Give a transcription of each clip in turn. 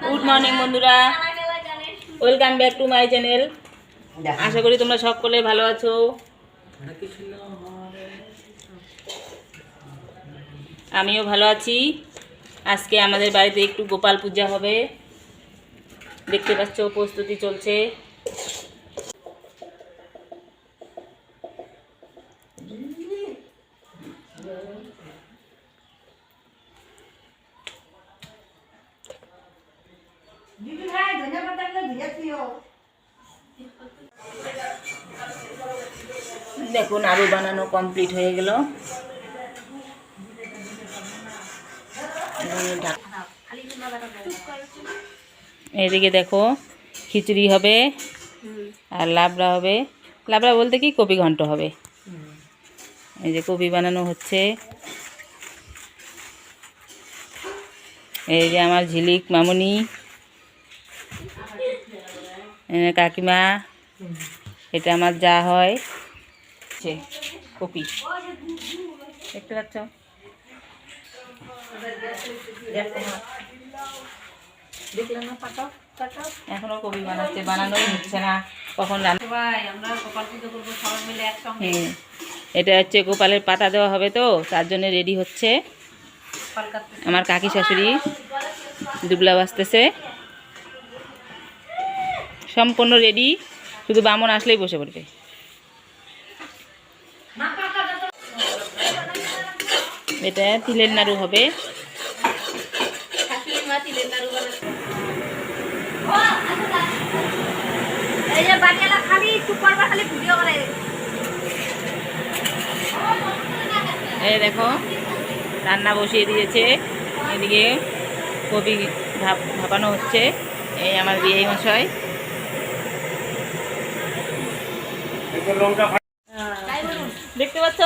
Good morning বন্ধুরা, welcome back to my channel. আশা করি তোমরা সকলে ভালো আছো। আমিও ভালো আছি। আজকে আমাদের বাড়িতে একটু গোপাল পূজা হবে, দেখতে পাচ্ছ প্রস্তুতি চলছে। দেখুন আরো বানানো কমপ্লিট হয়ে গেল। এদিকে দেখো খিচুড়ি হবে আর লাবড়া হবে। লাবড়া বলতে কি কপি ঘন্ট হবে। এই যে কপি বানানো হচ্ছে। এই যে আমার ঝিলিক মামুনি, কাকিমা, এটা আমার যা হয় কপি, দেখতে পাচ্ছ। এখনো কপি বানাচ্ছে, বানানোই হচ্ছে না, কখন এটা হচ্ছে গোপালের পাতা দেওয়া হবে, তো তার জন্য রেডি হচ্ছে। আমার কাকি শাশুড়ি দুবলা বাজতেছে, সম্পূর্ণ রেডি, শুধু বামন আসলেই বসে পড়বে। এটা তিলের নাড়ু হবে। এই দেখো রান্না বসিয়ে দিয়েছে, এদিকে কপি ভাপানো হচ্ছে। এই আমার বিয়ে মশাই, দেখতে পাচ্ছ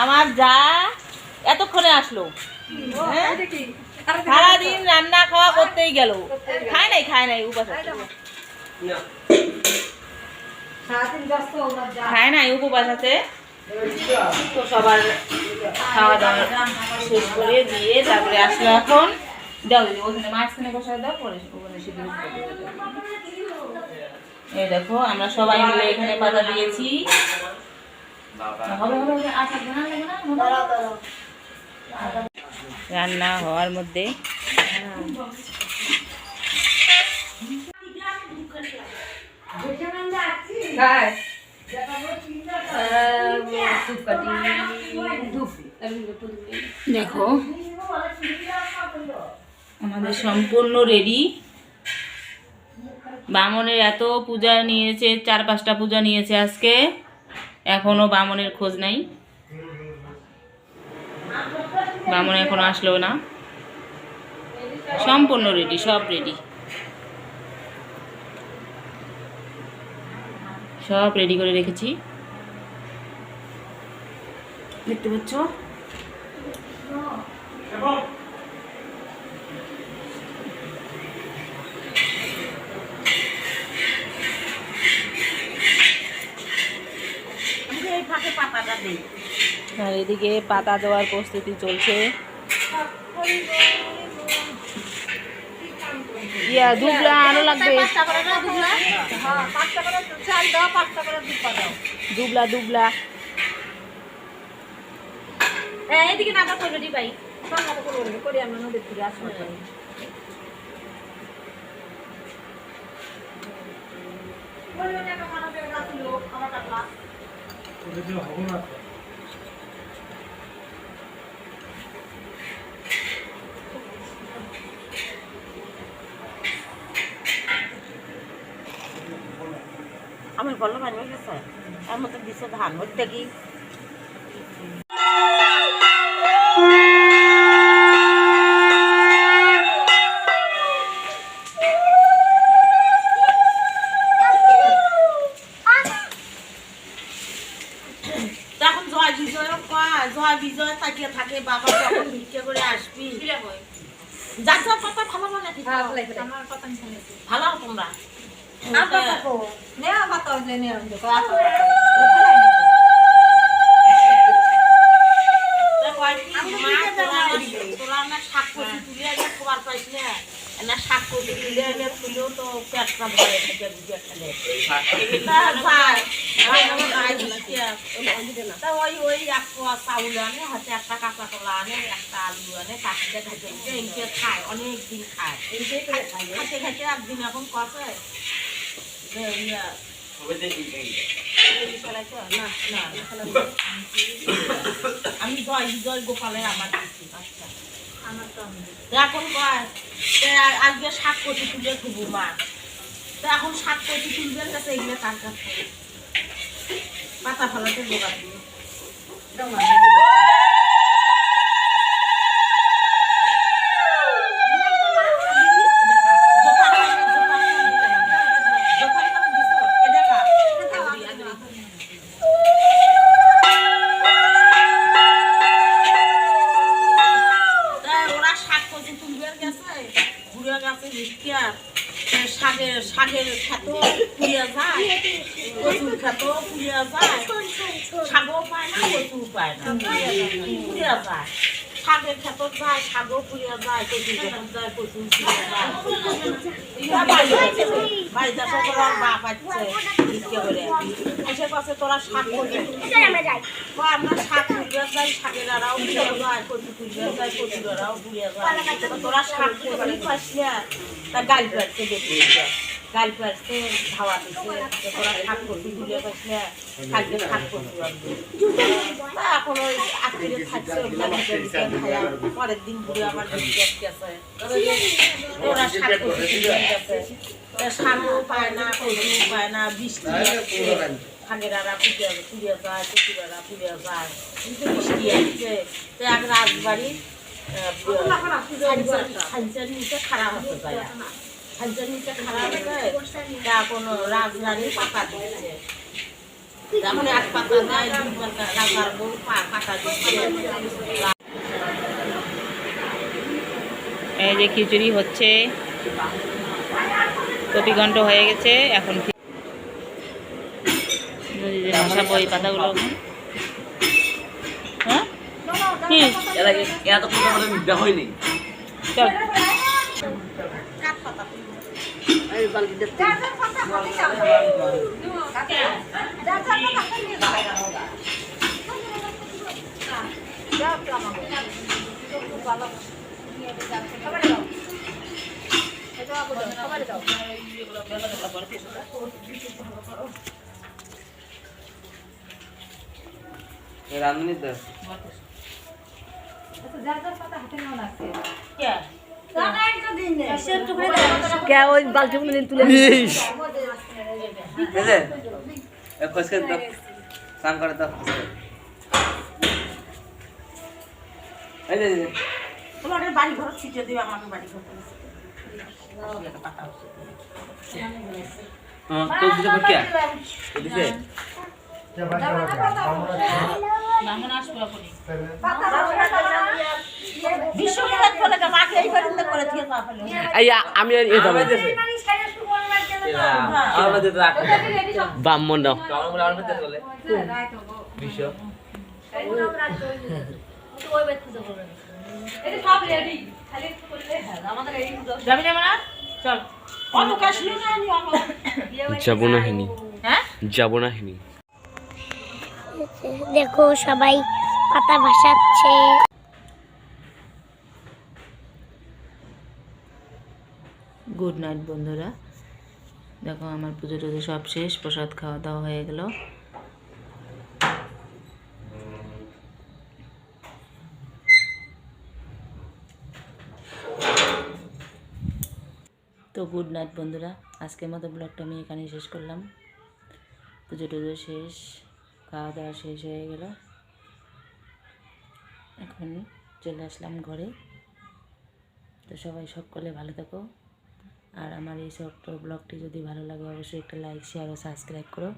আমার যা এতক্ষণে আসলো। সারাদিন রান্না খাওয়া করতেই গেল, খায় নাই উপাস আছে, খায় নাই উপবাস আছে। তো সবার খাওয়া দাওয়া শেষ করে দিয়ে তারপরে আসলো। এখন দাও ওখানে মাঝখানে বসায় দাও, পরে ওখানে সিদ্ধ। এই দেখো আমরা সবাই মিলে এখানে পাতা দিয়েছি। রান্না হওয়ার মধ্যে দেখো আমাদের সম্পূর্ণ রেডি। বামনের এত পূজা নিয়েছে, 4-5টা পূজা নিয়েছে আজকে, এখনো বামনের খোঁজ নাই। বামন এখনো আসলো না। সম্পূর্ণ রেডি, সব রেডি, সব রেডি করে রেখেছি, দেখতে পাচ্ছ। আর এদিকে পাতা দেওয়ার প্রস্তুতি চলছে। দুবলা আরো লাগবে, দুবলা এদিকে না করবে ভাই, করে আমরা নদীর থেকে আসবো। আমি বললাম হয়ে গেছে, এর মতো দিচ্ছে ধান হইতে কি তখন জয় বিজয় তাকিয়ে থাকে, বাবা যখন ভিক্ষে করে আসবি যার যার কথা ভালো মনে ভালো তোমরা শাক তুলে খবর পাইছিলে। না শাক করে দিলে এনে তুলেও তো পেটটা ভরে থেকে বুঝে খেলে তা ওই এক পোয়া চাউল আনে হাতে একটা কাঁচা কলা আনে একটা আলু আনে কাঁচিতে খাইতে এইটা খায় অনেক দিন খায় খাইতে খাইতে একদিন এখন কষে আমি জয় গোপালের আমার আচ্ছা এখন কয় আজকে শাক কচি তুলে খুবু মা তো এখন শাক কচি তুলবেন কাছে এগুলো তার কাছে পাতা ফলাতে বোকা দিয়ে শাকের খেতো পুড়িয়া যায় কচুর খেতো পুড়িয়া যায় শাকও পায় না কচু পায় না পুড়িয়া যায় শাকের খেতো যায় শাকও পুড়িয়া যায় কচুর খেতো যায় কচু পুড়িয়া যায় বাড়িতে সকল বাপ আছে করে এসে পাশে তোরা শাক করবে আমরা শাক পুড়িয়া যাই শাকের আড়াও পুড়িয়া যায় কচু পুড়িয়া যায় কচুর আড়াও পুড়িয়া যায় তোরা শাক করে পাস না তা গাল পাড়ছে দেখে গাল পাড়ছে ধাওয়া দিচ্ছে তোরা শাক করবি তুলে পাইছে খাদ্য শাক করবি এখন ওই আত্মীয় থাকছে পরের দিন ঘুরে আমার গেছে ওরা শাক করবি তুলে গেছে শাকও পায় না কচু পায় না বৃষ্টি শাকের আড়া পুড়িয়া যায় কচুর আড়া পুড়িয়া যায় কিন্তু বৃষ্টি আসছে তো এক রাজবাড়ি নিচে খারাপ হতে যায় খাঞ্চার নিচে খারাপ হয়ে তা কোনো রাজধানী পাতা দিচ্ছে যেমন এক পাতা দেয় দুই পাতা রাজার বউ পাতা দিচ্ছে এই যে খিচুড়ি হচ্ছে কপিঘণ্ট হয়ে গেছে এখন বসাবো এই পাতাগুলো হ্যাঁ কি চল রামনি তো ওই বালতিগুলো তুলে খোঁজকে তো স্নান করে তো তোমাদের বাড়ি ঘর ছিটে দিবে আমাকে বাড়ি ঘর আমি ব্রাহ্মণ বিশ্ব দেখো সবাই পাতা ভাসাচ্ছে। গুড নাইট বন্ধুরা, দেখো আমার পুজো টুজো সব শেষ, প্রসাদ খাওয়া দাওয়া হয়ে গেল। তো গুড নাইট বন্ধুরা, আজকের মতো ব্লগটা আমি এখানেই শেষ করলাম। পুজো টুজো শেষ, খাওয়া দাওয়া শেষ হয়ে গেল, এখন চলে আসলাম ঘরে। তো সবাই সকলে ভালো থাকো, আর আমার এই ছোট্ট ব্লগটি যদি ভালো লাগে অবশ্যই একটা লাইক, শেয়ার ও সাবস্ক্রাইব করো।